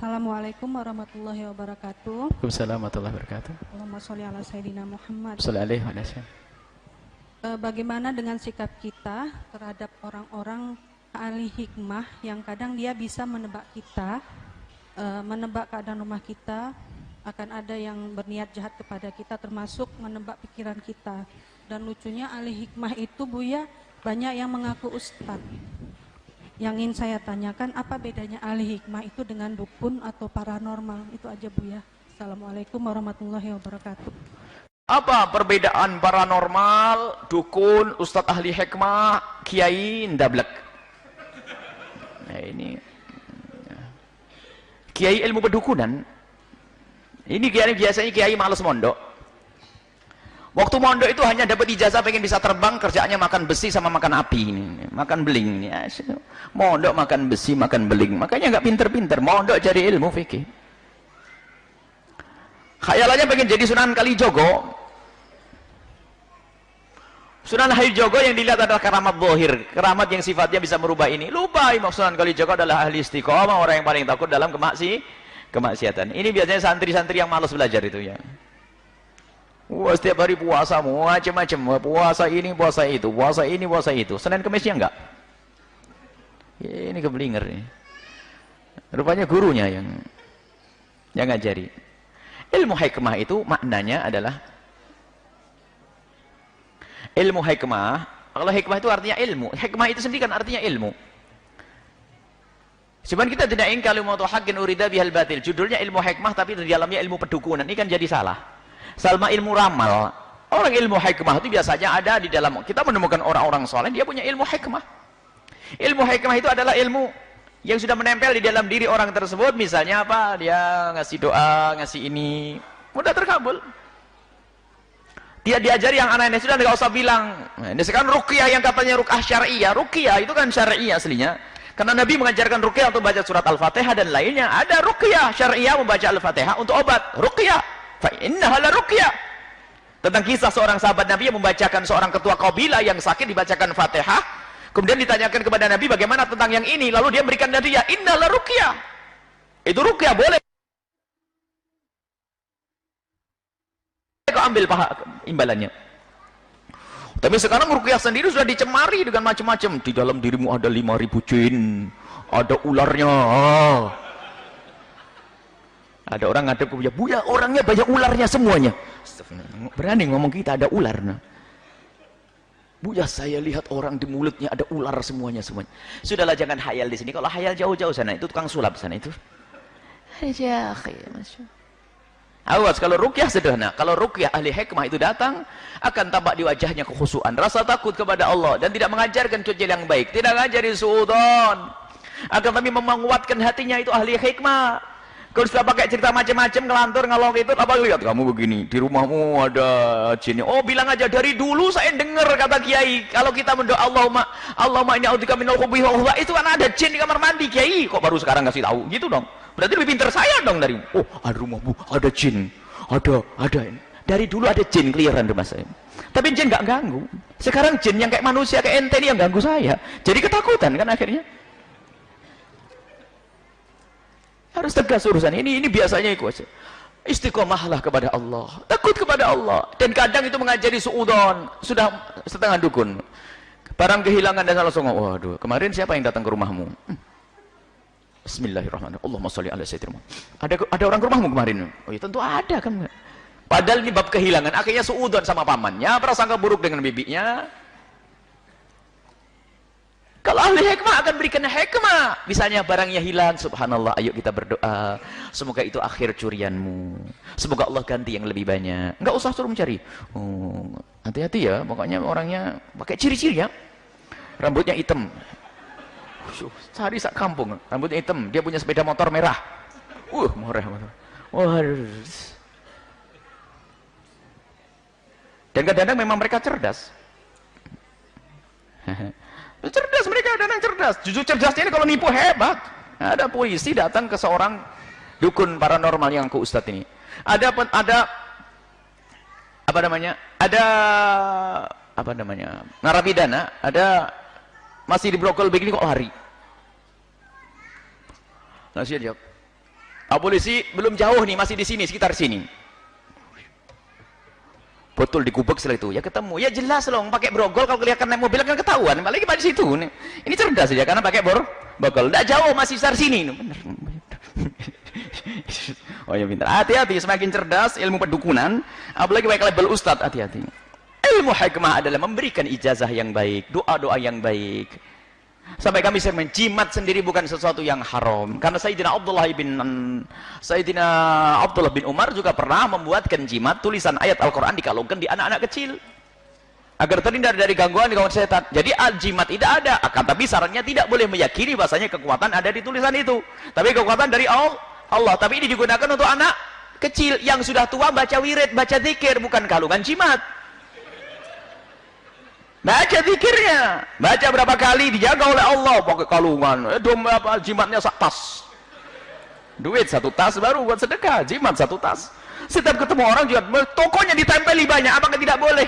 Assalamualaikum warahmatullahi wabarakatuh. Waalaikumsalam warahmatullahi wabarakatuh. Allahumma sholli ala sayyidina Muhammad. Sallallahu alaihi wasallam. Bagaimana dengan sikap kita terhadap orang-orang ahli hikmah yang kadang dia bisa menebak kita, menebak keadaan rumah kita, akan ada yang berniat jahat kepada kita, termasuk menebak pikiran kita. Dan lucunya ahli hikmah itu Buya banyak yang mengaku ustadz. Yang ingin saya tanyakan, apa bedanya ahli hikmah itu dengan dukun atau paranormal? Itu aja Buya. Assalamualaikum warahmatullahi wabarakatuh. Apa perbedaan paranormal, dukun, ustadz ahli hikmah, kiai, ndablek? Nah ini kiai ilmu pedukunan. Ini kiai biasanya kiai males mondok. Waktu mondok itu hanya dapat ijazah, pengen bisa terbang, kerjaannya makan besi sama makan api ini, makan beling ini. Mondok makan besi, makan beling. Makanya nggak pinter-pinter. Mondok cari ilmu fikih. Khayalannya pengen jadi Sunan Kalijogo. Sunan Kalijogo yang dilihat adalah keramat zahir, keramat yang sifatnya bisa merubah ini. Lupa Imam Sunan Kalijogo adalah ahli istiqomah, orang yang paling takut dalam kemaksiatan. Ini biasanya santri-santri yang malas belajar itu ya. Wah, setiap hari puasa macam-macam, puasa ini, puasa itu, puasa ini, puasa itu. Senin Kemisnya enggak. Ini keblinger nih. Rupanya gurunya yang ngajari. Ilmu hikmah itu maknanya adalah ilmu hikmah. Kalau hikmah itu artinya ilmu. Hikmah itu sendiri kan artinya ilmu. Cuman kita tidak ingin kalimatu haqqin urida bihal batil. Judulnya ilmu hikmah tapi di dalamnya ilmu pedukunan. Ini kan jadi salah. Salma ilmu ramal. Orang ilmu hikmah itu biasanya ada di dalam. Kita menemukan orang-orang soleh, dia punya ilmu hikmah. Ilmu hikmah itu adalah ilmu yang sudah menempel di dalam diri orang tersebut. Misalnya apa? Dia ngasih doa, ngasih ini, mudah terkabul. Dia diajari yang aneh-aneh, sudah nggak usah bilang. Nah, ini sekarang ruqyah yang katanya ruqyah syariah. Ruqyah itu kan syariah aslinya. Karena Nabi mengajarkan ruqyah untuk baca surat Al-Fatihah dan lainnya. Ada ruqyah syariah membaca Al-Fatihah untuk obat. Ruqyah. Fa innaha la ruqyah. Tentang kisah seorang sahabat Nabi yang membacakan seorang ketua kabilah yang sakit dibacakan Fatihah. Kemudian ditanyakan kepada Nabi bagaimana tentang yang ini. Lalu dia berikan hadiah. Inna la ruqyah. Itu ruqyah boleh. Kau ambil imbalannya. Tapi sekarang ruqyah sendiri sudah dicemari dengan macam-macam. Di dalam dirimu ada 5.000 jin, ada ularnya. Ada orang ngadep ke Buya, orangnya banyak ularnya semuanya. Berani ngomong kita ada ular. Nah. Buya, saya lihat orang di mulutnya ada ular semuanya. Sudahlah, jangan hayal di sini. Kalau hayal jauh-jauh sana, itu tukang sulap sana itu. Ya, awas, kalau ruqyah sederhana. Kalau ruqyah ahli hikmah itu datang, akan tampak di wajahnya kekhusyuan, rasa takut kepada Allah, dan tidak mengajarkan cuci yang baik, tidak ngajari suudon, akan tapi menguatkan hatinya. Itu ahli hikmah. Kalau sudah pakai cerita macam-macam, ngelantur, ngalor itu, apa lihat kamu begini, di rumahmu ada jinnya. Oh, bilang aja, dari dulu saya dengar kata kiai, kalau kita mendoa Allahumma inni a'udzubika minal khubuthi wal khaba'ith, itu kan ada jin di kamar mandi. Kiai kok baru sekarang ngasih tahu gitu dong. Berarti lebih pintar saya dong dari. Oh, ada rumahmu ada jin, ada ini. Dari dulu ada jin keliaran rumah saya. Tapi jin nggak ganggu. Sekarang jin yang kayak manusia kayak ente ini yang ganggu saya. Jadi ketakutan kan akhirnya. Harus tegas urusan ini biasanya ikut. Istiqomahlah kepada Allah, takut kepada Allah. Dan kadang itu mengajari suudon, sudah setengah dukun. Barang kehilangan dan langsung, waduh, kemarin siapa yang datang ke rumahmu? Bismillahirrahmanirrahim. Allahumma sholli ala sayyidina Muhammad. Ada orang ke rumahmu kemarin? Oh ya tentu ada kan. Padahal ini bab kehilangan, akhirnya suudon sama pamannya, prasangka buruk dengan bibinya. Kalau ahli hikmah akan berikan hikmah. Misalnya barangnya hilang, subhanallah, ayo kita berdoa. Semoga itu akhir curianmu. Semoga Allah ganti yang lebih banyak. Enggak usah suruh mencari. Oh, hati-hati ya, pokoknya orangnya pakai ciri-ciri ya. Rambutnya hitam. Cari sak kampung, rambutnya hitam. Dia punya sepeda motor merah. Merah. Dan kadang-kadang memang mereka cerdas. Cerdas mereka, kadang cerdas. Jujur cerdasnya ini kalau nipu hebat. Ada polisi datang ke seorang dukun paranormal yang ke ustadz ini. Ada narapidana, ada masih di brokol begini kok lari. Nah, saya jawab, Polisi belum jauh nih, masih di sini, sekitar sini. Betul digubek setelah itu, ya ketemu. Ya jelas loh, pakai brogol kalau kelihatan naik mobil kan ketahuan. Apalagi pada situ. Ini cerdas saja karena pakai brogol. Tidak jauh, masih sekitar sini. Bener. Oh ya pintar. Hati-hati, semakin cerdas ilmu pedukunan, apalagi pakai label ustadz, hati-hati. Ilmu hikmah adalah memberikan ijazah yang baik, doa-doa yang baik. Sampai kami sering menjimat sendiri bukan sesuatu yang haram. Karena Sayyidina Abdullah bin Umar juga pernah membuatkan jimat tulisan ayat Al-Quran dikalungkan di anak-anak kecil. Agar terhindar dari gangguan setan. Jadi jimat tidak ada. Tapi syaratnya tidak boleh meyakini bahasanya kekuatan ada di tulisan itu. Tapi kekuatan dari Allah. Tapi ini digunakan untuk anak kecil yang sudah tua baca wirid, baca zikir, bukan kalungan jimat. Baca zikirnya, baca berapa kali dijaga oleh Allah pakai kalungan. Jimatnya sak tas. Duit 1 tas baru buat sedekah, jimat 1 tas. Setiap ketemu orang juga tokonya ditempeli banyak, apakah tidak boleh?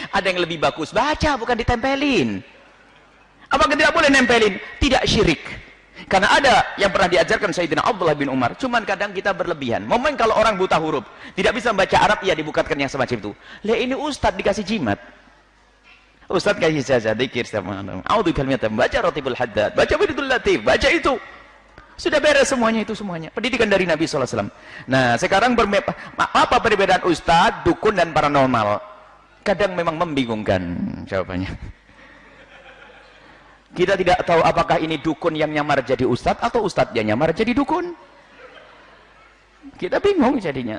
Ada yang lebih bagus, baca bukan ditempelin. Apakah tidak boleh nempelin? Tidak syirik. Karena ada yang pernah diajarkan Sayyidina Abdullah bin Umar, cuman kadang kita berlebihan. Momen kalau orang buta huruf, tidak bisa membaca Arab, ya dibukakan yang semacam itu. Lah ini ustadz dikasih jimat. Ustaz kasih saja zikir setiap malam. A'udzu bikalimillahi baca Ratibul Haddad, baca Wiridul Latif, baca itu. Sudah beres semuanya itu semuanya. Pendidikan dari Nabi sallallahu alaihi wasallam. Nah, sekarang apa perbedaan ustaz, dukun dan paranormal? Kadang memang membingungkan jawabannya. Kita tidak tahu apakah ini dukun yang nyamar jadi ustaz atau ustaz yang nyamar jadi dukun. Kita bingung jadinya.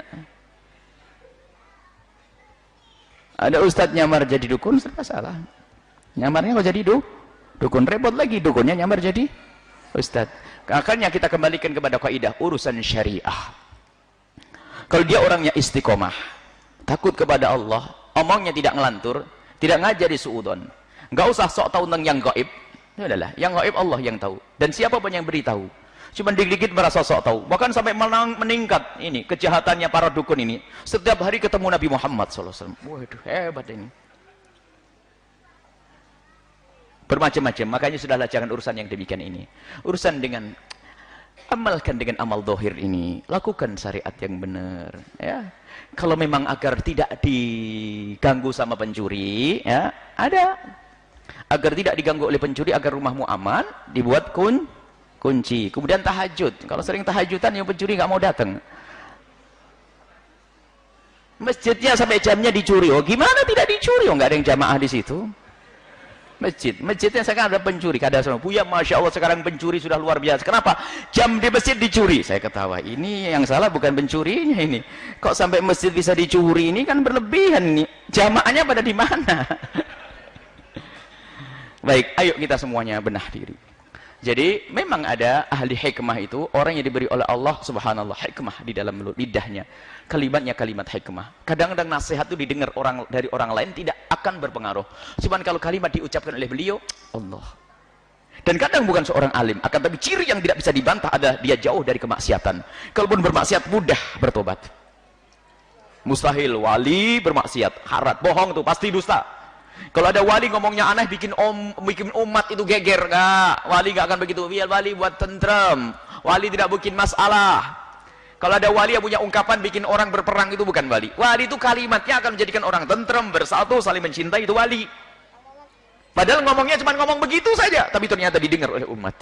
Ada ustadz nyamar jadi dukun, serba salah. Nyamarnya kok jadi dukun, repot lagi. Dukunnya nyamar jadi ustadz. Akhirnya kita kembalikan kepada kaidah urusan syariah. Kalau dia orangnya istiqomah, takut kepada Allah, omongnya tidak ngelantur, tidak ngajari suudon, nggak usah sok tahu tentang yang gaib. Itu adalah yang gaib Allah yang tahu. Dan siapapun yang beritahu. Cuma dikit-dikit merasa sok tahu, bahkan sampai meningkat ini kejahatannya para dukun ini. Setiap hari ketemu Nabi Muhammad SAW. Waduh, hebat ini. Bermacam-macam, makanya sudahlah jangan urusan yang demikian ini. Urusan dengan amalkan dengan amal dohir ini, lakukan syariat yang benar. Ya, kalau memang agar tidak diganggu sama pencuri, ya ada. Agar tidak diganggu oleh pencuri, agar rumahmu aman, dibuat kunci. Kemudian tahajud. Kalau sering tahajudan yang pencuri nggak mau datang. Masjidnya sampai jamnya dicuri. Oh gimana tidak dicuri? Oh nggak ada yang jamaah di situ. Masjidnya sekarang ada pencuri. Kada semua. Buya, masya Allah sekarang pencuri sudah luar biasa. Kenapa? Jam di masjid dicuri. Saya ketawa. Ini yang salah bukan pencurinya ini. Kok sampai masjid bisa dicuri? Ini kan berlebihan ini. Jamaahnya pada di mana? Baik, ayo kita semuanya benah diri. Jadi memang ada ahli hikmah itu orang yang diberi oleh Allah subhanallah hikmah di dalam lidahnya. Kalimatnya kalimat hikmah. Kadang-kadang nasihat itu didengar dari orang lain tidak akan berpengaruh. Cuman kalau kalimat diucapkan oleh beliau, Allah. Dan kadang bukan seorang alim, akan tapi ciri yang tidak bisa dibantah adalah dia jauh dari kemaksiatan. Kalaupun bermaksiat mudah bertobat. Mustahil wali bermaksiat, harat, bohong tuh pasti dusta. Kalau ada wali ngomongnya aneh bikin umat itu geger, enggak. Wali enggak akan begitu. Biar wali buat tentrem. Wali tidak bikin masalah. Kalau ada wali yang punya ungkapan bikin orang berperang itu bukan wali. Wali itu kalimatnya akan menjadikan orang tentrem, bersatu, saling mencintai, itu wali. Padahal ngomongnya cuma ngomong begitu saja, tapi ternyata didengar oleh umat.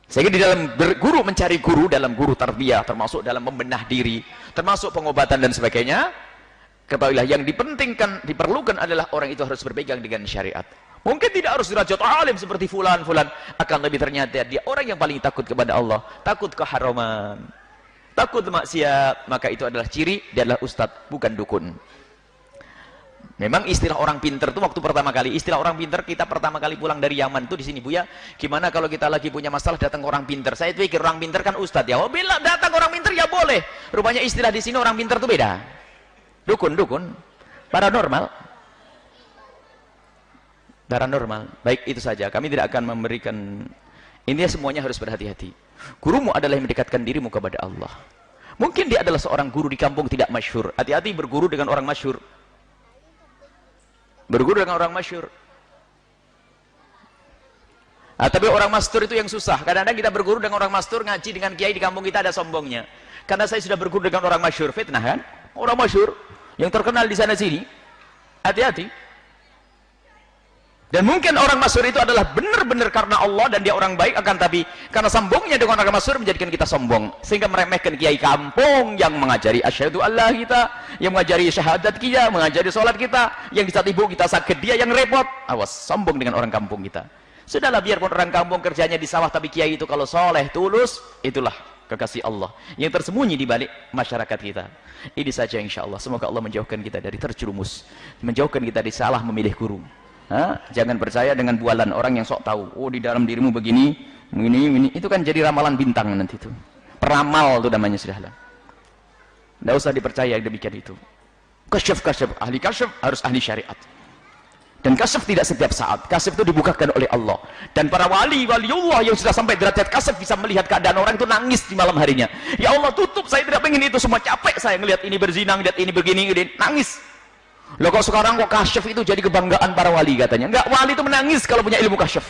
Sehingga di dalam guru mencari guru, dalam guru tarbiyah, termasuk dalam membenah diri, termasuk pengobatan dan sebagainya, ketahuilah yang diperlukan adalah orang itu harus berpegang dengan syariat. Mungkin tidak harus derajat alim seperti fulan, akan lebih ternyata dia orang yang paling takut kepada Allah, takut keharaman, takut maksiat, maka itu adalah ciri, dia adalah ustadz, bukan dukun. Memang istilah orang pinter itu waktu pertama kali, istilah orang pinter kita pertama kali pulang dari Yaman itu di sini Buya, gimana kalau kita lagi punya masalah datang ke orang pinter? Saya pikir orang pinter kan ustadz ya, oh bila datang orang pinter ya boleh. Rupanya istilah di sini orang pinter itu beda. Dukun, paranormal. Baik, itu saja. Kami tidak akan memberikan. Intinya semuanya harus berhati-hati. Gurumu adalah yang mendekatkan dirimu kepada Allah. Mungkin dia adalah seorang guru di kampung tidak masyhur. Hati-hati berguru dengan orang masyhur. Tapi orang mastur itu yang susah. Kadang-kadang kita berguru dengan orang mastur, ngaji dengan kiai di kampung kita ada sombongnya. Karena saya sudah berguru dengan orang masyhur, fitnah kan? Orang masyhur yang terkenal di sana sini. Hati-hati. Dan mungkin orang masyhur itu adalah benar-benar karena Allah dan dia orang baik, akan tapi karena sombongnya dengan orang masyhur menjadikan kita sombong, sehingga meremehkan kiai kampung yang mengajari asyhadu Allah kita, yang mengajari syahadat kita, mengajari sholat kita, yang di saat ibu kita sakit dia yang repot. Awas, sombong dengan orang kampung kita. Sudahlah, biarpun orang kampung kerjanya di sawah, tapi kiai itu kalau soleh, tulus, itulah kekasih Allah yang tersembunyi di balik masyarakat kita. Ini saja insya Allah. Semoga Allah menjauhkan kita dari terjerumus, menjauhkan kita dari salah memilih guru. Jangan percaya dengan bualan orang yang sok tahu. Oh, di dalam dirimu begini, ini. Itu kan jadi ramalan bintang nanti itu. Peramal itu namanya, sudahlah. Tidak usah dipercaya demikian itu. Kasyaf, ahli kasyaf harus ahli syariat. Dan kasyaf tidak setiap saat. Kasyaf itu dibukakan oleh Allah. Dan para waliullah yang sudah sampai derajat kasyaf bisa melihat keadaan orang itu nangis di malam harinya. Ya Allah, tutup, saya tidak pengen itu semua, capek saya ngelihat ini berzina, ngelihat ini begini, nangis. Loh, kok sekarang kok kasyaf itu jadi kebanggaan para wali katanya? Enggak, wali itu menangis kalau punya ilmu kasyaf.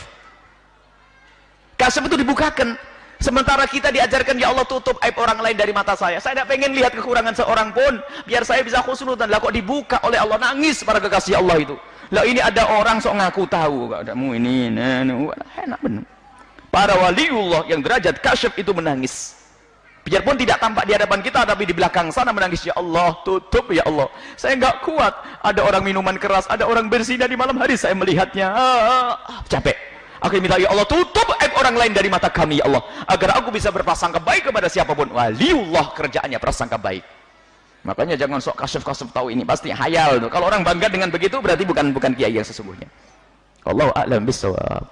Kasyaf itu dibukakan. Sementara kita diajarkan, ya Allah, tutup aib orang lain dari mata saya. Saya tidak pengen lihat kekurangan seorang pun, biar saya bisa khusnudan. Lah kok dibuka oleh Allah, nangis para kekasih Allah itu. Lah ini ada orang sok ngaku tahu, kamu ini, enak benar. Para waliullah yang derajat kasyaf itu menangis. Biarpun tidak tampak di hadapan kita, tapi di belakang sana menangis, ya Allah, tutup ya Allah. Saya nggak kuat. Ada orang minuman keras, ada orang berzina di malam hari, saya melihatnya. Capek. Aku minta, ya Allah, tutup aib orang lain dari mata kami, ya Allah, agar aku bisa berprasangka baik kepada siapapun. Waliullah kerjaannya prasangka baik. Makanya jangan sok kasyaf tahu ini, pasti hayal tuh. Kalau orang bangga dengan begitu berarti bukan kiai yang sesungguhnya. Allahu a'lam bishawab.